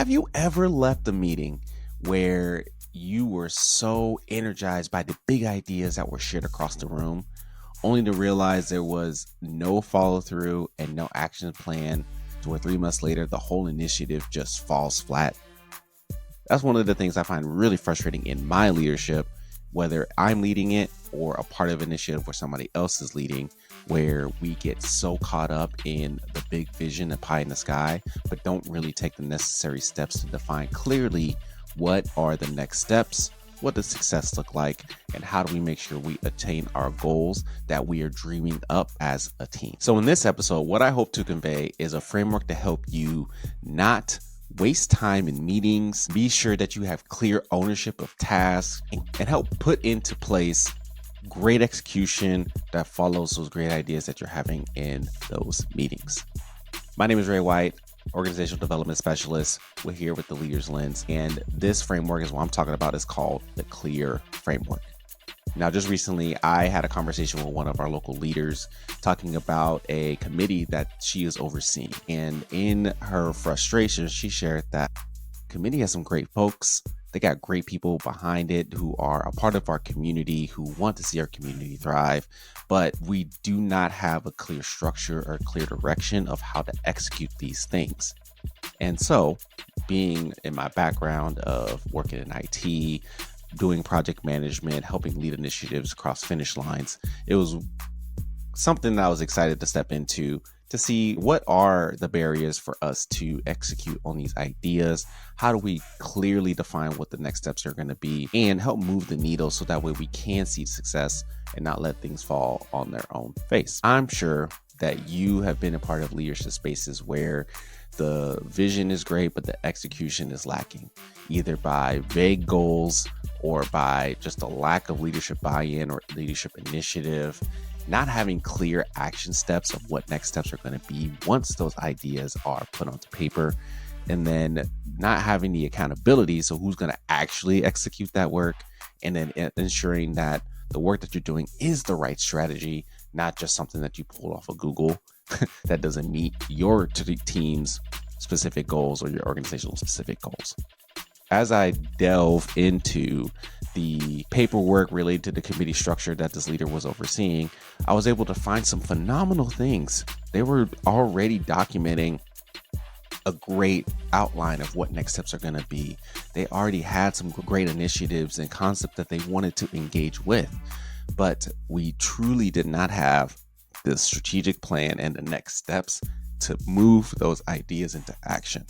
Have you ever left a meeting where you were so energized by the big ideas that were shared across the room, only to realize there was no follow through and no action plan, to where 3 months later, the whole initiative just falls flat? That's one of the things I find really frustrating in my leadership, whether I'm leading it or a part of an initiative where somebody else is leading, where we get so caught up in the big vision, the pie in the sky, but don't really take the necessary steps to define clearly what are the next steps, what does success look like, and how do we make sure we attain our goals that we are dreaming up as a team. So in this episode, what I hope to convey is a framework to help you not waste time in meetings, be sure that you have clear ownership of tasks, and help put into place great execution that follows those great ideas that you're having in those meetings. My name is Ray White, Organizational Development Specialist. We're here with the Leader's Lens, and this framework is what I'm talking about. Is called the CLEAR framework. Now, just recently, I had a conversation with one of our local leaders talking about a committee that she is overseeing. And in her frustration, she shared that the committee has some great folks. They got great people behind it who are a part of our community, who want to see our community thrive. But we do not have a clear structure or clear direction of how to execute these things. And so, being in my background of working in IT, doing project management, helping lead initiatives across finish lines, it was something that I was excited to step into to see what are the barriers for us to execute on these ideas. How do we clearly define what the next steps are going to be and help move the needle so that way we can see success and not let things fall on their own face. I'm sure that you have been a part of leadership spaces where the vision is great, but the execution is lacking, either by vague goals or by just a lack of leadership buy-in or leadership initiative, not having clear action steps of what next steps are going to be once those ideas are put onto paper, and then not having the accountability. So who's going to actually execute that work, and then ensuring that the work that you're doing is the right strategy, not just something that you pulled off of Google that doesn't meet your team's specific goals or your organizational specific goals. As I delve into the paperwork related to the committee structure that this leader was overseeing, I was able to find some phenomenal things. They were already documenting a great outline of what next steps are going to be. They already had some great initiatives and concepts that they wanted to engage with, but we truly did not have the strategic plan and the next steps to move those ideas into action.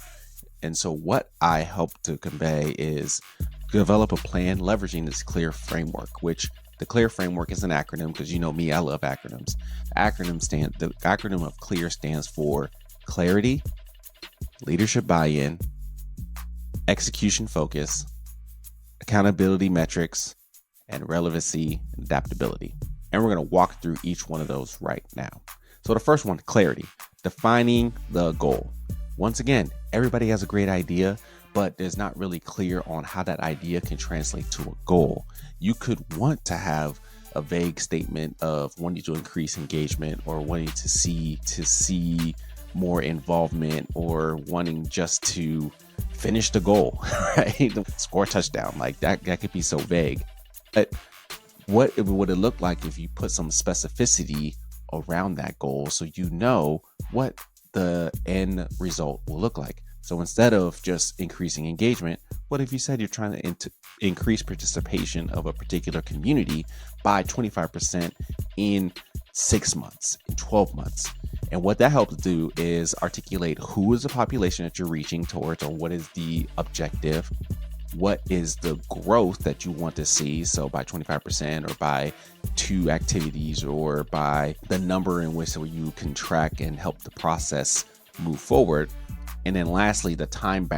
And so what I hope to convey is develop a plan leveraging this CLEAR framework, which the CLEAR framework is an acronym because you know me, I love acronyms. The acronym of CLEAR stands for clarity, leadership buy-in, execution focus, accountability metrics, and relevancy adaptability. And we're going to walk through each one of those right now. So the first one, clarity, defining the goal. Once again, everybody has a great idea, but there's not really clear on how that idea can translate to a goal. You could want to have a vague statement of wanting to increase engagement or wanting to see more involvement or wanting just to finish the goal, right? Score a touchdown, like that could be so vague. But what would it look like if you put some specificity around that goal so you know what the end result will look like? So instead of just increasing engagement, what if you said you're trying to increase participation of a particular community by 25% in 6 months, in 12 months? And what that helps do is articulate who is the population that you're reaching towards, or what is the objective, what is the growth that you want to see. So by 25% or by 2 activities or by the number in which you can track and help the process move forward. And then lastly, the time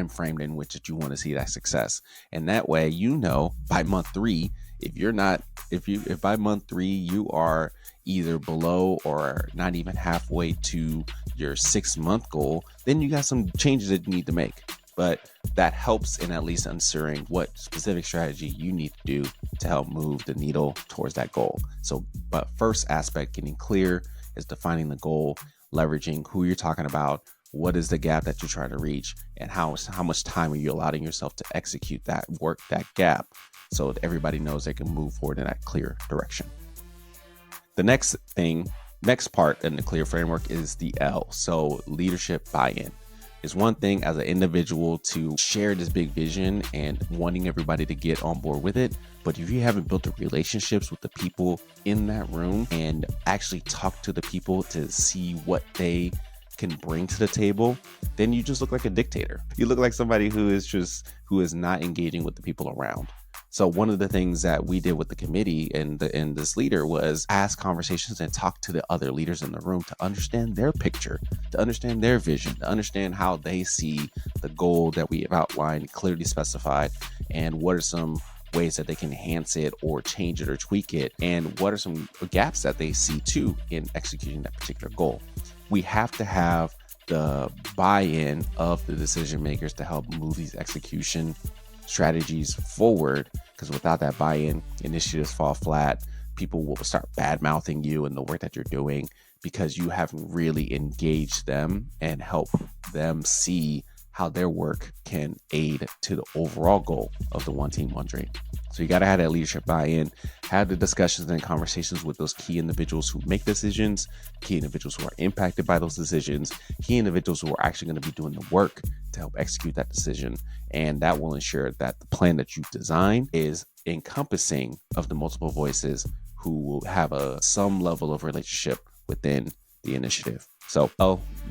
frame in which that you want to see that success. And that way, you know, by month 3, if by month 3 you are either below or not even halfway to your 6-month goal, then you got some changes that you need to make. But that helps in at least ensuring what specific strategy you need to do to help move the needle towards that goal. So, but first aspect, getting clear, is defining the goal, leveraging who you're talking about, what is the gap that you're trying to reach, and how much time are you allowing yourself to execute that work, that gap, so that everybody knows they can move forward in that clear direction. The next part in the clear framework is the L. So leadership buy-in. It's one thing as an individual to share this big vision and wanting everybody to get on board with it. But if you haven't built the relationships with the people in that room and actually talk to the people to see what they can bring to the table, then you just look like a dictator. You look like somebody who is not engaging with the people around. So one of the things that we did with the committee and this leader was ask conversations and talk to the other leaders in the room to understand their picture, to understand their vision, to understand how they see the goal that we have outlined, clearly specified, and what are some ways that they can enhance it or change it or tweak it, and what are some gaps that they see too in executing that particular goal. We have to have the buy-in of the decision makers to help move these execution strategies forward, because without that buy-in, initiatives fall flat. People will start bad-mouthing you and the work that you're doing because you haven't really engaged them and help them see how their work can aid to the overall goal of the one team, one dream. So you got to have that leadership buy-in, have the discussions and conversations with those key individuals who make decisions, key individuals who are impacted by those decisions, key individuals who are actually going to be doing the work to help execute that decision. And that will ensure that the plan that you've designed is encompassing of the multiple voices who will have some level of relationship within the initiative. So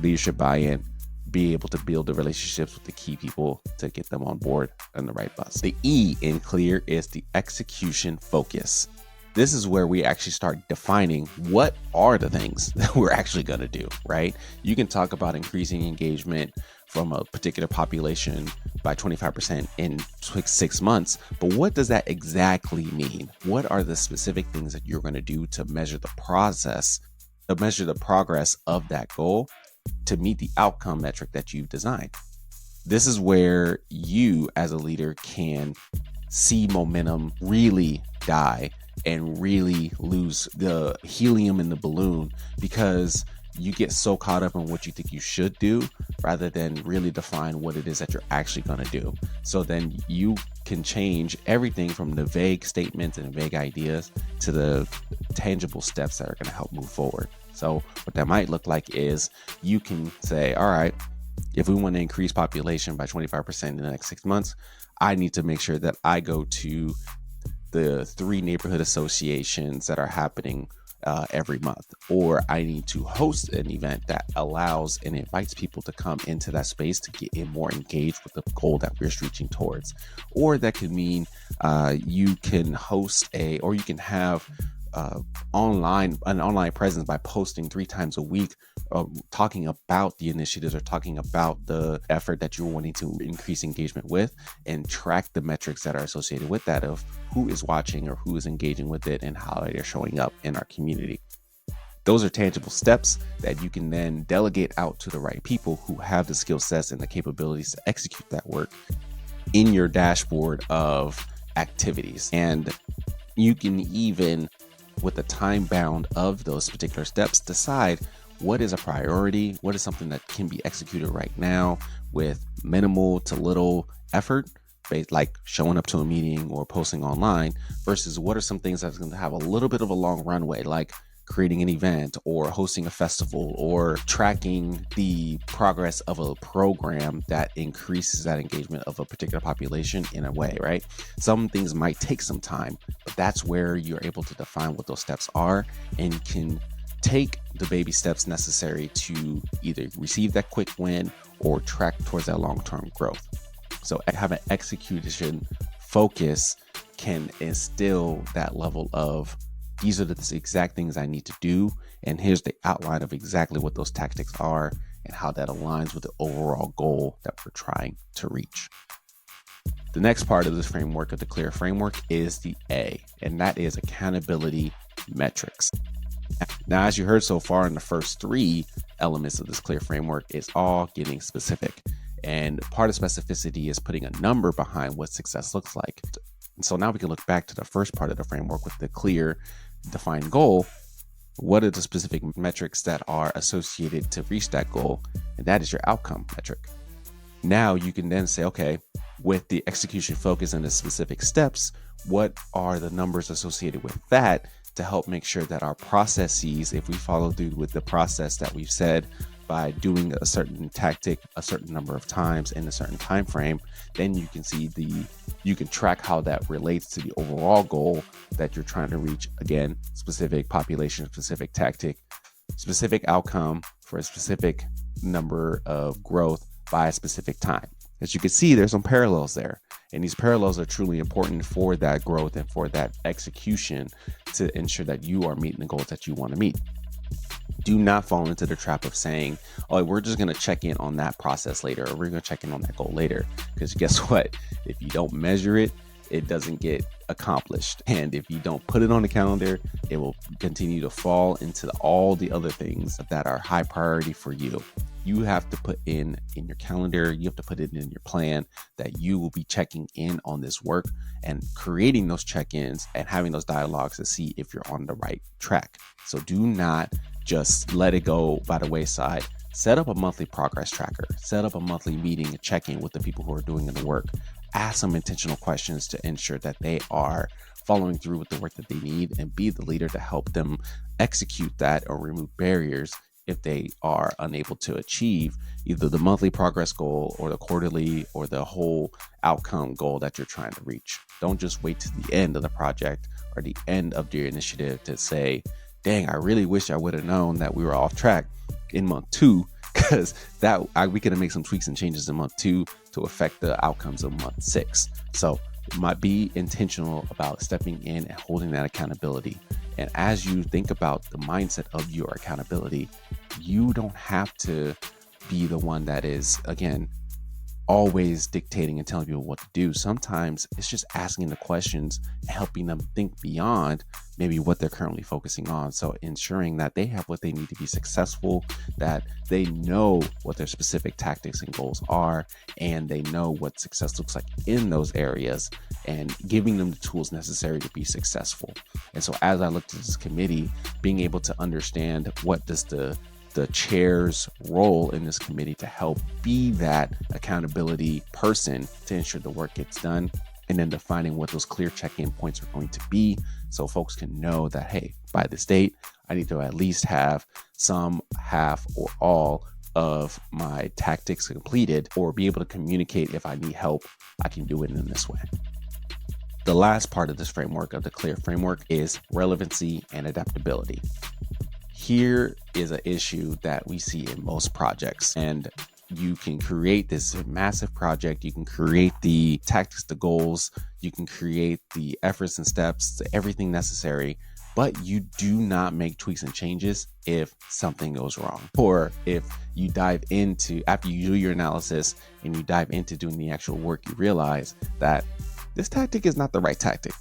leadership buy-in, be able to build the relationships with the key people to get them on board on the right bus. The E in clear is the execution focus. This is where we actually start defining what are the things that we're actually going to do, right? You can talk about increasing engagement from a particular population by 25% in 6 months, but what does that exactly mean? What are the specific things that you're going to do to measure the progress of that goal to meet the outcome metric that you've designed? This is where you as a leader can see momentum really die and really lose the helium in the balloon, because you get so caught up in what you think you should do rather than really define what it is that you're actually going to do. So then you can change everything from the vague statements and vague ideas to the tangible steps that are going to help move forward. So what that might look like is you can say, all right, if we want to increase population by 25% in the next 6 months, I need to make sure that I go to the 3 neighborhood associations that are happening every month, or I need to host an event that allows and invites people to come into that space to get more engaged with the goal that we're reaching towards. Or that could mean you can host or you can have an online presence by posting 3 times a week, talking about the initiatives or talking about the effort that you're wanting to increase engagement with, and track the metrics that are associated with that of who is watching or who is engaging with it and how they're showing up in our community. Those are tangible steps that you can then delegate out to the right people who have the skill sets and the capabilities to execute that work in your dashboard of activities. And you can even, with the time bound of those particular steps, decide what is a priority, what is something that can be executed right now with minimal to little effort, like showing up to a meeting or posting online, versus what are some things that's going to have a little bit of a long runway, like creating an event or hosting a festival or tracking the progress of a program that increases that engagement of a particular population in a way, right? Some things might take some time, but that's where you're able to define what those steps are and can take the baby steps necessary to either receive that quick win or track towards that long-term growth. So having execution focus can instill that level of, these are the exact things I need to do, and here's the outline of exactly what those tactics are and how that aligns with the overall goal that we're trying to reach. The next part of this framework, of the clear framework, is the A, and that is accountability metrics. Now, as you heard so far in the first 3 elements of this clear framework, it's all getting specific. And part of specificity is putting a number behind what success looks like. And so now we can look back to the first part of the framework with the clear defined goal. What are the specific metrics that are associated to reach that goal? And that is your outcome metric. Now you can then say, okay, with the execution focus and the specific steps, what are the numbers associated with that to help make sure that our processes, if we follow through with the process that we've said by doing a certain tactic a certain number of times in a certain time frame, then you can see you can track how that relates to the overall goal that you're trying to reach. Again, specific population, specific tactic, specific outcome for a specific number of growth by a specific time. As you can see, there's some parallels there. And these parallels are truly important for that growth and for that execution to ensure that you are meeting the goals that you want to meet. Do not fall into the trap of saying, oh, we're just going to check in on that process later, or we're going to check in on that goal later. Because guess what? If you don't measure it, it doesn't get accomplished. And if you don't put it on the calendar, it will continue to fall into all the other things that are high priority for you. You have to put in your calendar, you have to put it in your plan that you will be checking in on this work and creating those check-ins and having those dialogues to see if you're on the right track. So do not just let it go by the wayside. Set up a monthly progress tracker, set up a monthly meeting and check-in with the people who are doing the work. Ask some intentional questions to ensure that they are following through with the work that they need, and be the leader to help them execute that or remove barriers if they are unable to achieve either the monthly progress goal or the quarterly or the whole outcome goal that you're trying to reach. Don't just wait to the end of the project or the end of your initiative to say, dang, I really wish I would have known that we were off track in month 2, because we could have made some tweaks and changes in month 2 to affect the outcomes of month 6. So it might be intentional about stepping in and holding that accountability. And as you think about the mindset of your accountability, you don't have to be the one that is, again, always dictating and telling people what to do. Sometimes it's just asking the questions and helping them think beyond maybe what they're currently focusing on. So ensuring that they have what they need to be successful, that they know what their specific tactics and goals are, and they know what success looks like in those areas, and giving them the tools necessary to be successful. And so as I looked at this committee, being able to understand what does the chair's role in this committee to help be that accountability person to ensure the work gets done, and then defining what those clear check-in points are going to be so folks can know that, hey, by this date, I need to at least have some, half, or all of my tactics completed, or be able to communicate if I need help, I can do it in this way. The last part of this framework, of the CLEAR framework, is relevancy and adaptability. Here is an issue that we see in most projects, and you can create this massive project, you can create the tactics, the goals, you can create the efforts and steps, everything necessary, but you do not make tweaks and changes if something goes wrong. Or if you dive into, after you do your analysis and you dive into doing the actual work, you realize that this tactic is not the right tactic.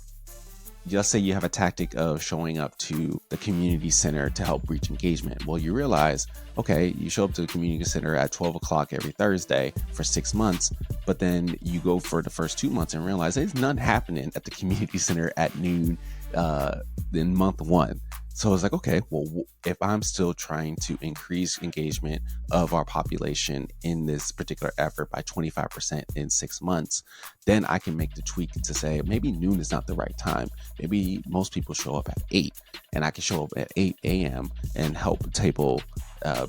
Just say you have a tactic of showing up to the community center to help reach engagement. Well, you realize, okay, you show up to the community center at 12 o'clock every Thursday for 6 months, but then you go for the first 2 months and realize there's none happening at the community center at noon in month 1. So it's like, okay, well, if I'm still trying to increase engagement of our population in this particular effort by 25% in 6 months, then I can make the tweak to say maybe noon is not the right time. Maybe most people show up at 8, and I can show up at 8 a.m. and help table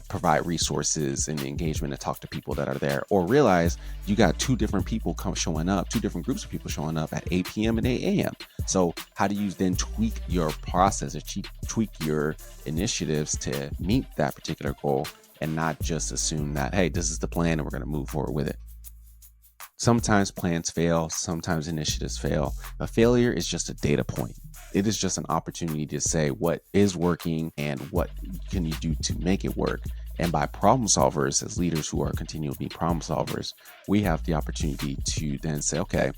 provide resources and engagement and talk to people that are there. Or realize you got 2 different people showing up, 2 different groups of people showing up at 8 p.m. and 8 a.m. So how do you then tweak your process or tweak your initiatives to meet that particular goal, and not just assume that, hey, this is the plan and we're going to move forward with it. Sometimes plans fail, sometimes initiatives fail. A failure is just a data point. It is just an opportunity to say what is working and what can you do to make it work. And by problem solvers, as leaders who are continually problem solvers, we have the opportunity to then say, okay,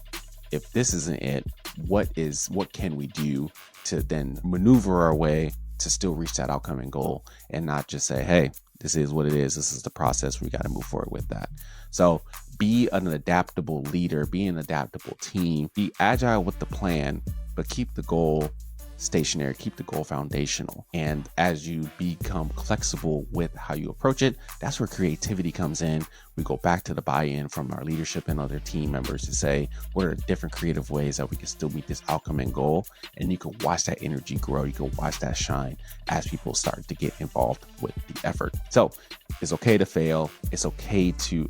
if this isn't it, what can we do to then maneuver our way to still reach that outcome and goal, and not just say, hey, this is what it is. This is the process. We got to move forward with that. So be an adaptable leader, be an adaptable team, be agile with the plan, but keep the goal stationary, keep the goal foundational. And as you become flexible with how you approach it, that's where creativity comes in. We go back to the buy-in from our leadership and other team members to say, what are the different creative ways that we can still meet this outcome and goal? And you can watch that energy grow. You can watch that shine as people start to get involved with the effort. So it's okay to fail. It's okay to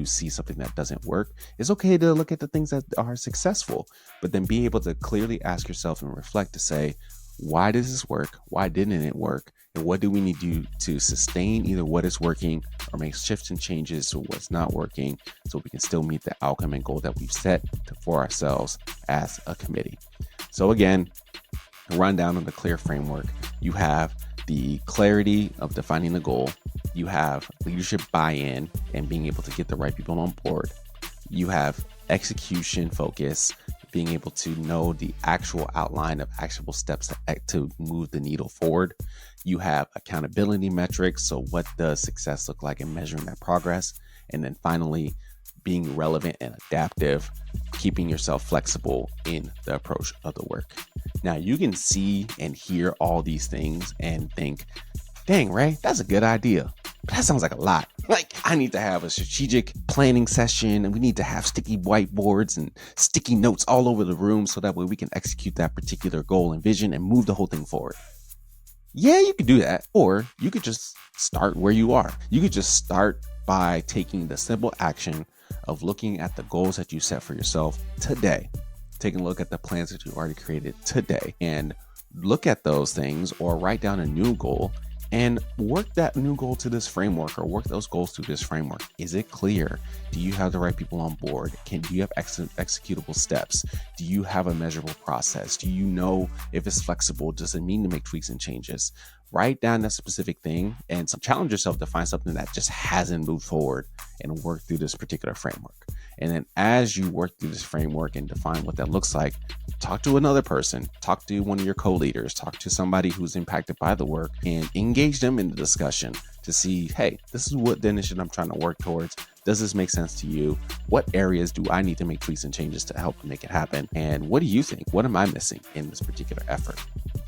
see something that doesn't work. It's okay to look at the things that are successful, but then be able to clearly ask yourself and reflect to say, why does this work? Why didn't it work? And what do we need to do to sustain either what is working or make shifts and changes to what's not working so we can still meet the outcome and goal that we've set for ourselves as a committee? So again, rundown of the clear framework. You have the clarity of defining the goal. You have leadership buy-in and being able to get the right people on board. You have execution focus, being able to know the actual outline of actionable steps to move the needle forward. You have accountability metrics. So what does success look like in measuring that progress? And then finally, being relevant and adaptive, keeping yourself flexible in the approach of the work. Now you can see and hear all these things and think, dang, Ray, that's a good idea. But that sounds like a lot. Like, I need to have a strategic planning session and we need to have sticky whiteboards and sticky notes all over the room so that way we can execute that particular goal and vision and move the whole thing forward. Yeah, you could do that. Or you could just start where you are. You could just start by taking the simple action of looking at the goals that you set for yourself today, taking a look at the plans that you already created today, and look at those things or write down a new goal and work that new goal to this framework or work those goals through this framework. Is it clear? Do you have the right people on board? Do you have executable steps? Do you have a measurable process? Do you know if it's flexible? Does it mean to make tweaks and changes? Write down that specific thing and challenge yourself to find something that just hasn't moved forward and work through this particular framework. And then as you work through this framework and define what that looks like, talk to another person, talk to one of your co-leaders, talk to somebody who's impacted by the work and engage them in the discussion to see, hey, this is what the initiative I'm trying to work towards. Does this make sense to you? What areas do I need to make tweaks and changes to help make it happen? And what do you think? What am I missing in this particular effort?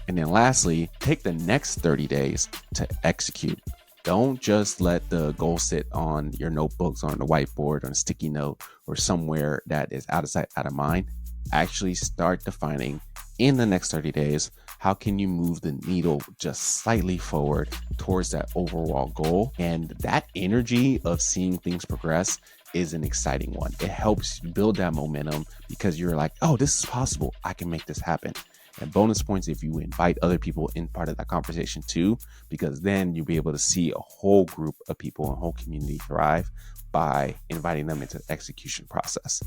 And then lastly, take the next 30 days to execute. Don't just let the goal sit on your notebooks, on the whiteboard, on a sticky note, or somewhere that is out of sight, out of mind. Actually start defining in the next 30 days, how can you move the needle just slightly forward towards that overall goal? And that energy of seeing things progress is an exciting one. It helps build that momentum because you're like, oh, this is possible. I can make this happen. And bonus points if you invite other people in part of that conversation too, because then you'll be able to see a whole group of people, a whole community thrive by inviting them into the execution process.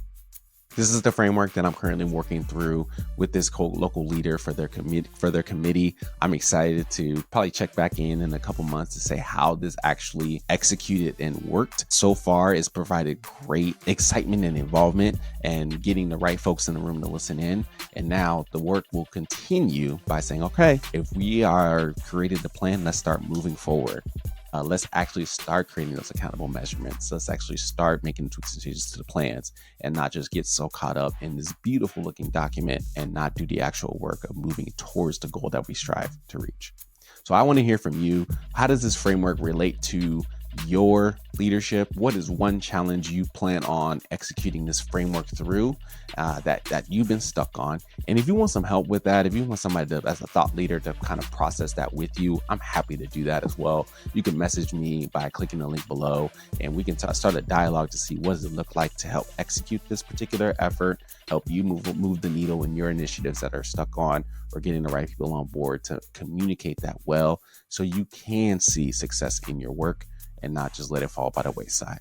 This is the framework that I'm currently working through with this local leader for their committee. I'm excited to probably check back in a couple months to say how this actually executed and worked. So far, it's provided great excitement and involvement and getting the right folks in the room to listen in. And now the work will continue by saying, okay, if we are created the plan, let's start moving forward. Let's actually start creating those accountable measurements. Let's actually start making tweaks and changes to the plans and not just get so caught up in this beautiful looking document and not do the actual work of moving towards the goal that we strive to reach. So I want to hear from you. How does this framework relate to your leadership? What is one challenge you plan on executing this framework through that you've been stuck on? And if you want some help with that, if you want somebody to, as a thought leader, to kind of process that with you, I'm happy to do that as well. You can message me by clicking the link below and we can start a dialogue to see what does it look like to help execute this particular effort, help you move the needle in your initiatives that are stuck on, or getting the right people on board to communicate that well so you can see success in your work and not just let it fall by the wayside.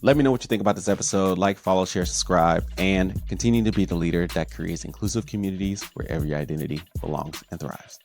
Let me know what you think about this episode. Like, follow, share, subscribe, and continue to be the leader that creates inclusive communities where every identity belongs and thrives.